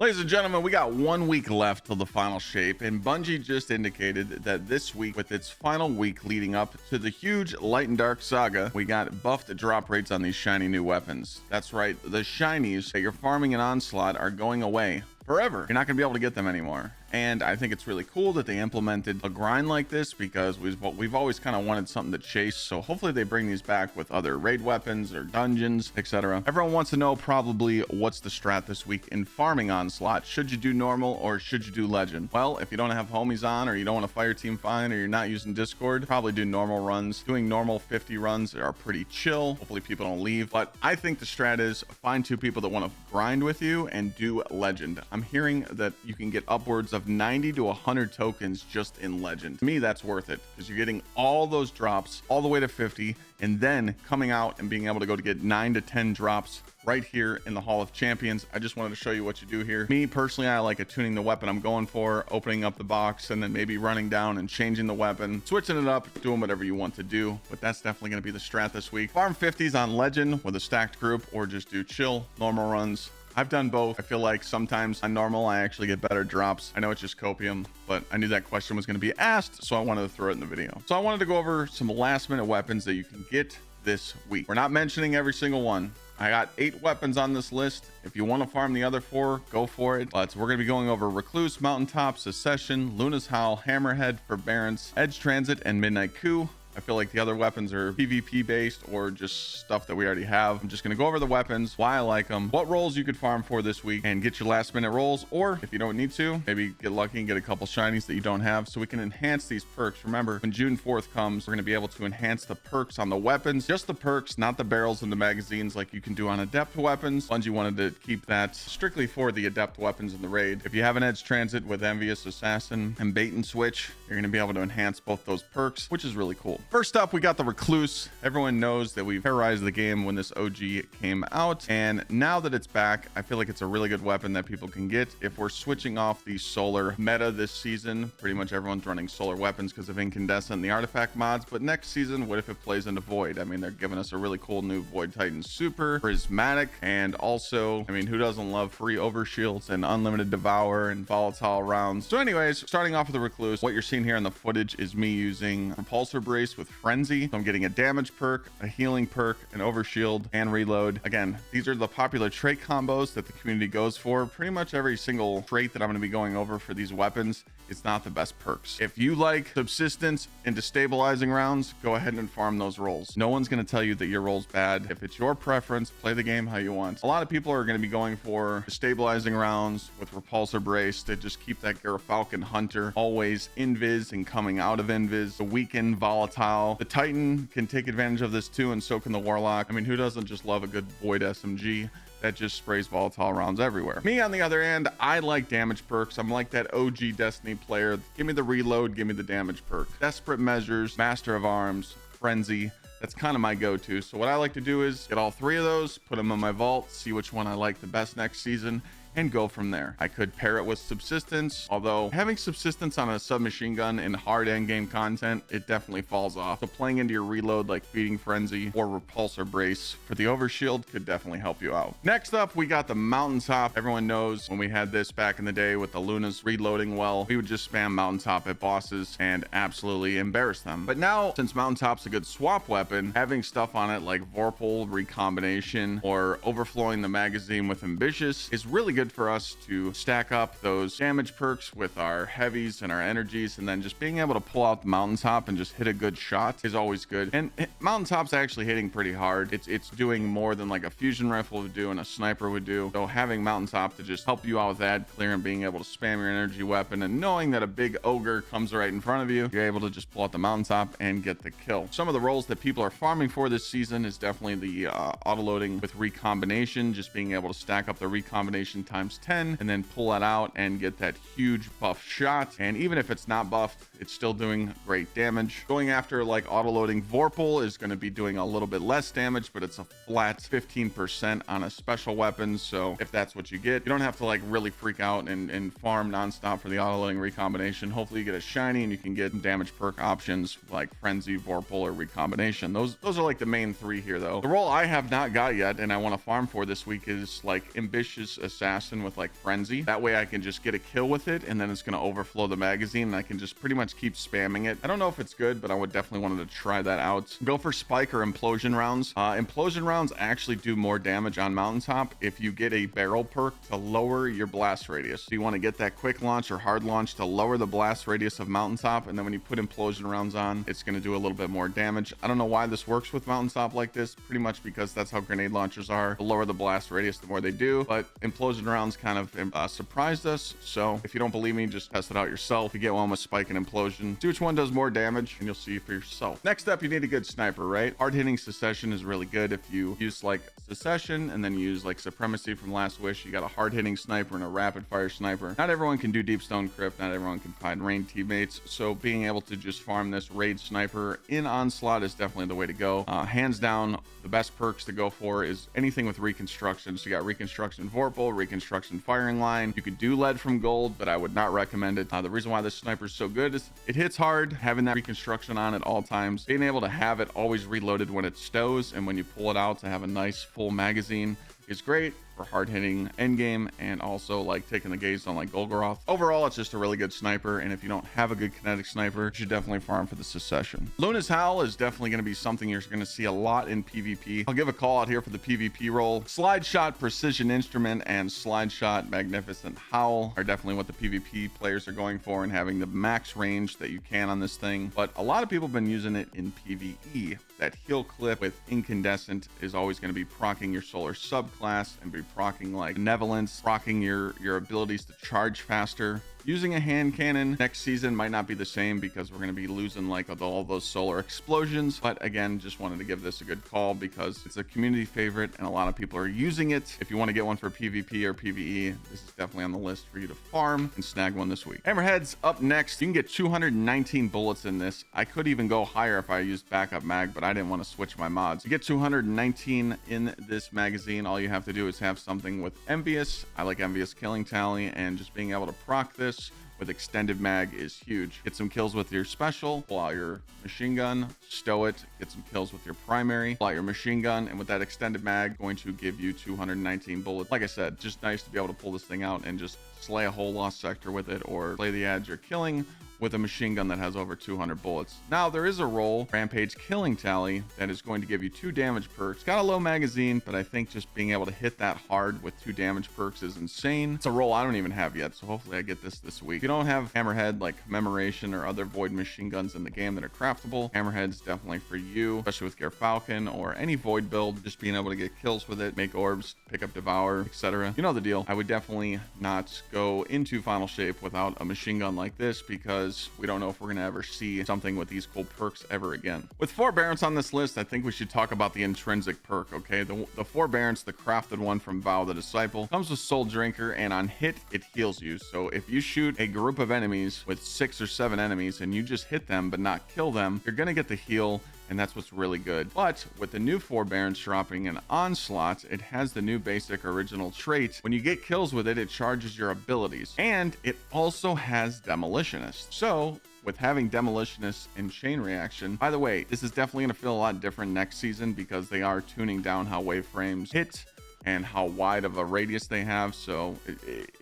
Ladies and gentlemen, we got 1 week left till the final shape, and Bungie just indicated that this week, with its final week leading up to the huge Light and Dark saga, we got buffed drop rates on these shiny new weapons. That's right, the shinies that you're farming in Onslaught are going away forever. You're not going to be able to get them anymore. And I think it's really cool that they implemented a grind like this, because we've always kind of wanted something to chase. So hopefully they bring these back with other raid weapons or dungeons, etc. Everyone wants to know probably what's the strat this week in farming Onslaught. Should you do normal or should you do legend? Well, if you don't have homies on, or you don't want to fire team find, or you're not using Discord, probably do normal runs. Doing normal 50 runs are pretty chill. Hopefully people don't leave. But I think the strat is find 2 people that want to grind with you and do legend. I'm hearing that you can get upwards of 90 to 100 tokens just in legend. To me, that's worth it, because you're getting all those drops all the way to 50, and then coming out and being able to go to get 9 to 10 drops right here in the Hall of Champions. I just wanted to show you what you do here. Me personally, I like attuning the weapon I'm going for, opening up the box, and then maybe running down and changing the weapon, switching it up, doing whatever you want to do. But that's definitely going to be the strat this week. Farm 50s on legend with a stacked group, or just do chill normal runs. I've done both. I feel like sometimes on normal I actually get better drops. I know it's just copium, but I knew that question was going to be asked, so I wanted to throw it in the video. So I wanted to go over some last minute weapons that you can get this week. We're not mentioning every single one. I got 8 weapons on this list. If you want to farm the other 4, go for it. But we're going to be going over Recluse, Mountaintop, Secession, Luna's Howl, Hammerhead, Forbearence, Edge Transit, and Midnight Coup. I feel like the other weapons are PvP based or just stuff that we already have. I'm just going to go over the weapons, why I like them, what roles you could farm for this week, and get your last minute rolls. Or if you don't need to, maybe get lucky and get a couple shinies that you don't have, so we can enhance these perks. Remember, when June 4th comes, we're going to be able to enhance the perks on the weapons, just the perks, not the barrels and the magazines like you can do on adept weapons. Bungie wanted to keep that strictly for the adept weapons in the raid. If you have an Edge Transit with Envious Assassin and Bait and Switch, you're going to be able to enhance both those perks, which is really cool. First up, we got the Recluse. Everyone knows that we've terrorized the game when this OG came out, and now that it's back, I feel like it's a really good weapon that people can get. If we're switching off the solar meta this season, pretty much everyone's running solar weapons because of incandescent and the artifact mods. But next season, what if it plays into void? I mean, they're giving us a really cool new Void Titan super prismatic, and also, I mean, who doesn't love free overshields and unlimited devour and volatile rounds? So anyways, starting off with the Recluse, what you're seeing here in the footage is me using repulsor brace with Frenzy. So I'm getting a damage perk, a healing perk, an overshield, and reload. Again, these are the popular trait combos that the community goes for. Pretty much every single trait that I'm going to be going over for these weapons, it's not the best perks. If you like subsistence and destabilizing rounds, go ahead and farm those rolls. No one's going to tell you that your roll's bad. If it's your preference, play the game how you want. A lot of people are going to be going for destabilizing rounds with repulsor brace to just keep that Gsxrclyde hunter always invis and coming out of invis. The weaken volatile. The Titan can take advantage of this too, and so can the Warlock. I mean, who doesn't just love a good void SMG that just sprays volatile rounds everywhere? Me, on the other hand, I like damage perks. I'm like that OG Destiny player. Give me the reload, give me the damage perk. Desperate Measures, Master of Arms, Frenzy. That's kind of my go-to. So what I like to do is get all 3 of those, put them in my vault, see which one I like the best next season, and go from there. I could pair it with subsistence, although having subsistence on a submachine gun in hard end game content, it definitely falls off. So playing into your reload like Feeding Frenzy or repulsor brace for the overshield could definitely help you out. Next up, we got the Mountaintop. Everyone knows when we had this back in the day with the Lunas reloading well, we would just spam Mountaintop at bosses and absolutely embarrass them. But now, since Mountaintop's a good swap weapon, having stuff on it like Vorpal recombination or overflowing the magazine with Ambitious is really good for us to stack up those damage perks with our heavies and our energies, and then just being able to pull out the Mountaintop and just hit a good shot is always good. And Mountaintop's actually hitting pretty hard. It's doing more than like a fusion rifle would do and a sniper would do. So having Mountaintop to just help you out with that clear and being able to spam your energy weapon, and knowing that a big ogre comes right in front of you, you're able to just pull out the Mountaintop and get the kill. Some of the roles that people are farming for this season is definitely the auto loading with recombination, just being able to stack up the recombination times 10 and then pull that out and get that huge buff shot. And even if it's not buffed, it's still doing great damage. Going after like auto loading Vorpal is going to be doing a little bit less damage, but it's a flat 15% on a special weapon. So if that's what you get, you don't have to like really freak out and farm nonstop for the auto loading recombination. Hopefully you get a shiny and you can get damage perk options like Frenzy, Vorpal, or recombination. Those are like the main 3 here though. The role I have not got yet and I want to farm for this week is like Ambitious Assassin assassin with like frenzy. That way I can just get a kill with it, and then it's going to overflow the magazine, and I can just pretty much keep spamming it. I don't know if it's good, but I would definitely wanted to try that out. Go for spike or implosion rounds. Implosion rounds actually do more damage on Mountaintop if you get a barrel perk to lower your blast radius. So you want to get that quick launch or hard launch to lower the blast radius of Mountaintop, and then when you put implosion rounds on, it's going to do a little bit more damage. I don't know why this works with Mountaintop like this, pretty much because that's how grenade launchers are. The lower the blast radius, the more they do, but implosion rounds kind of surprised us. So if you don't believe me, just test it out yourself. You get one with spike and implosion, see which one does more damage, and you'll see for yourself. Next up, you need a good sniper, right? Hard hitting secession is really good. If you use like secession and then use like supremacy from Last Wish, you got a hard hitting sniper and a rapid fire sniper. Not everyone can do deep stone crypt, not everyone can find raid teammates, so being able to just farm this raid sniper in Onslaught is definitely the way to go. Hands down, the best perks to go for is anything with reconstruction. So you got reconstruction vorpal, reconstruction firing line. You could do lead from gold, but I would not recommend it. The reason why this sniper is so good is it hits hard, having that reconstruction on at all times, being able to have it always reloaded when it stows, and when you pull it out to have a nice full magazine is great for hard-hitting endgame, and also like taking the gaze on like Golgoroth. Overall, it's just a really good sniper, and if you don't have a good kinetic sniper, you should definitely farm for the secession. Luna's Howl is definitely going to be something you're going to see a lot in PvP. I'll give a call out here for the PvP role. Slide Shot Precision Instrument and Slide Shot Magnificent Howl are definitely what the PvP players are going for, and having the max range that you can on this thing. But a lot of people have been using it in PvE. That heal clip with Incandescent is always going to be proccing your solar subclass and be proccing like Benevolence, proccing your abilities to charge faster. Using a hand cannon next season might not be the same because we're going to be losing like all those solar explosions, but again, just wanted to give this a good call because it's a community favorite and a lot of people are using it. If you want to get one for PvP or PvE, this is definitely on the list for you to farm and snag one this week. Hammerhead's up next. You can get 219 bullets in this. I could even go higher if I used backup mag, but I didn't want to switch my mods. You get 219 in this magazine. All you have to do is have something with Envious. I like Envious Killing Tally, and just being able to proc this with extended mag is huge. Get some kills with your special, pull out your machine gun, stow it, get some kills with your primary, pull out your machine gun, and with that extended mag, going to give you 219 bullets. Like I said, just nice to be able to pull this thing out and just slay a whole lost sector with it, or play the edge you're killing with a machine gun that has over 200 bullets. Now, there is a role, Rampage Killing Tally, that is going to give you 2 damage perks. It's got a low magazine, but I think just being able to hit that hard with 2 damage perks is insane. It's a role I don't even have yet, so hopefully I get this week. If you don't have Hammerhead, like Commemoration or other void machine guns in the game that are craftable, Hammerhead's definitely for you, especially with Gsxrclyde or any void build. Just being able to get kills with it, make orbs, pick up Devour, etc. You know the deal. I would definitely not go into Final Shape without a machine gun like this, because we don't know if we're going to ever see something with these cool perks ever again. With Forbearence on this list, I think we should talk about the intrinsic perk, okay? The Forbearence, the crafted one from Vow the Disciple, comes with Soul Drinker, and on hit, it heals you. So if you shoot a group of enemies with 6 or 7 enemies and you just hit them but not kill them, you're going to get the heal, and that's what's really good. But with the new Forbearance dropping in Onslaught, it has the new basic original trait. When you get kills with it, it charges your abilities, and it also has Demolitionist. So with having Demolitionist and Chain Reaction, by the way, this is definitely going to feel a lot different next season because they are tuning down how wave frames hit and how wide of a radius they have. So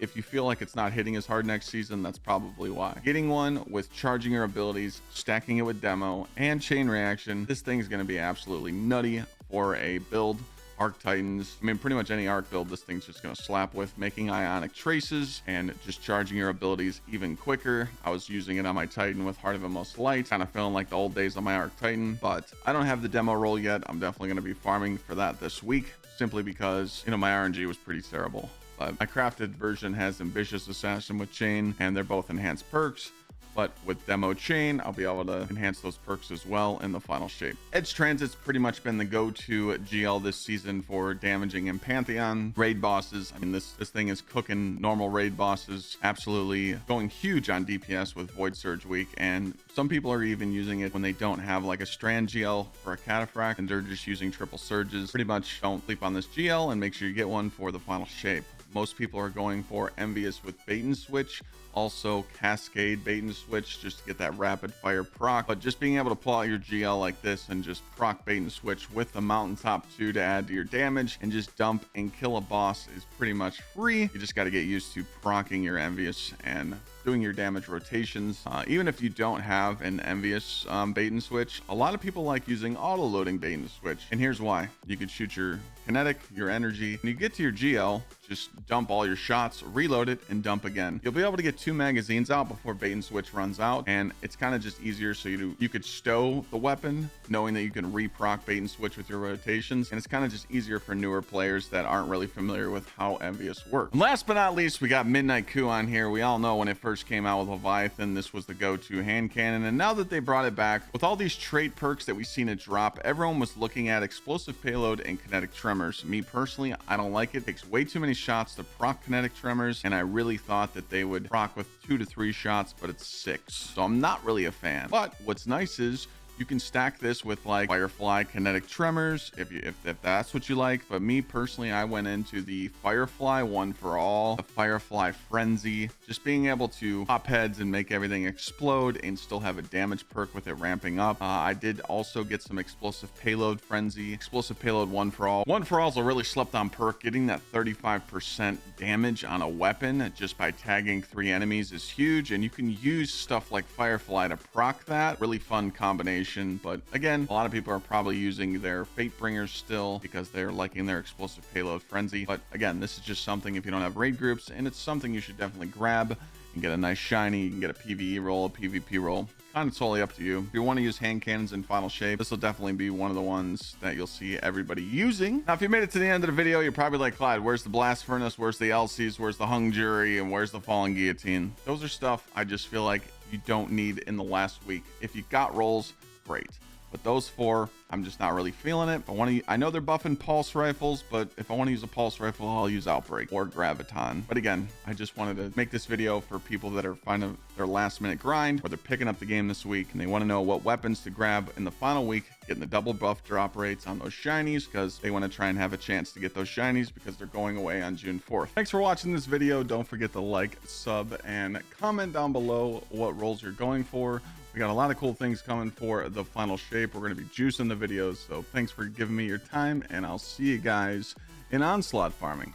if you feel like it's not hitting as hard next season, that's probably why. Getting one with charging your abilities, stacking it with demo and chain reaction, this thing's going to be absolutely nutty for a build. Arc Titans, I mean, pretty much any arc build this thing's just going to slap with, making ionic traces and just charging your abilities even quicker. I was using it on my Titan with Heart of the Most Light, kind of feeling like the old days on my Arc Titan, but I don't have the demo roll yet. I'm definitely going to be farming for that this week, simply because, you know, my RNG was pretty terrible. But my crafted version has Ambitious Assassin with Chain, and they're both enhanced perks. But with Demo Chain, I'll be able to enhance those perks as well in the final shape. Edge Transit's pretty much been the go-to GL this season for damaging in Pantheon raid bosses. I mean, this thing is cooking normal raid bosses, absolutely going huge on DPS with Void Surge Week, and some people are even using it when they don't have like a Strand GL for a Cataphract, and they're just using triple surges. Pretty much don't sleep on this GL, and make sure you get one for the final shape. most people are going for Envious with bait and switch, also Cascade bait and switch just to get that rapid fire proc. But just being able to pull out your GL like this and just proc bait and switch with the Mountaintop 2 to add to your damage and just dump and kill a boss is pretty much free. You just got to get used to procking your Envious and doing your damage rotations. Even if you don't have an Envious bait and switch, a lot of people like using auto loading bait and switch, and here's why. You could shoot your kinetic, your energy, when you get to your GL, just dump all your shots, reload it, and dump again. You'll be able to get 2 magazines out before bait and switch runs out, and it's kind of just easier. So you could stow the weapon knowing that you can reproc bait and switch with your rotations, and it's kind of just easier for newer players that aren't really familiar with how Envious works. And last but not least, we got Midnight Coup on here. We all know when it first came out with Leviathan, this was the go-to hand cannon, and now that they brought it back with all these trait perks that we've seen it drop, everyone was looking at explosive payload and kinetic tremors. Me personally, I don't like it. It takes way too many shots to proc kinetic tremors, and I really thought that they would proc with 2 to 3 shots, but it's 6, so I'm not really a fan. But what's nice is you can stack this with like Firefly kinetic tremors if that's what you like. But me personally, I went into the Firefly one for all, the Firefly frenzy, just being able to pop heads and make everything explode and still have a damage perk with it ramping up. I did also get some explosive payload frenzy, explosive payload one for all. One for all is a really slept on perk. Getting that 35% damage on a weapon just by tagging 3 enemies is huge, and you can use stuff like Firefly to proc that. Really fun combination. But again, a lot of people are probably using their Fate Bringers still because they're liking their explosive payload frenzy. But again, this is just something if you don't have raid groups, and it's something you should definitely grab and get a nice shiny. You can get a PvE roll, a PvP roll. Kind of totally up to you. If you want to use hand cannons in final shape, this will definitely be one of the ones that you'll see everybody using. Now, if you made it to the end of the video, you're probably like, Clyde, where's the blast furnace? Where's the LCs? Where's the hung jury? And where's the fallen guillotine? Those are stuff I just feel like you don't need in the last week. If you got rolls, great. But those 4, I'm just not really feeling it. I know they're buffing pulse rifles, but if I want to use a pulse rifle, I'll use Outbreak or Graviton. But again, I just wanted to make this video for people that are finding their last minute grind, or they're picking up the game this week and they want to know what weapons to grab in the final week, getting the double buff drop rates on those shinies, because they want to try and have a chance to get those shinies because they're going away on June 4th. Thanks for watching this video. Don't forget to like, sub, and comment down below what roles you're going for. We got a lot of cool things coming for the final shape. We're going to be juicing the videos. So thanks for giving me your time, and I'll see you guys in Onslaught farming.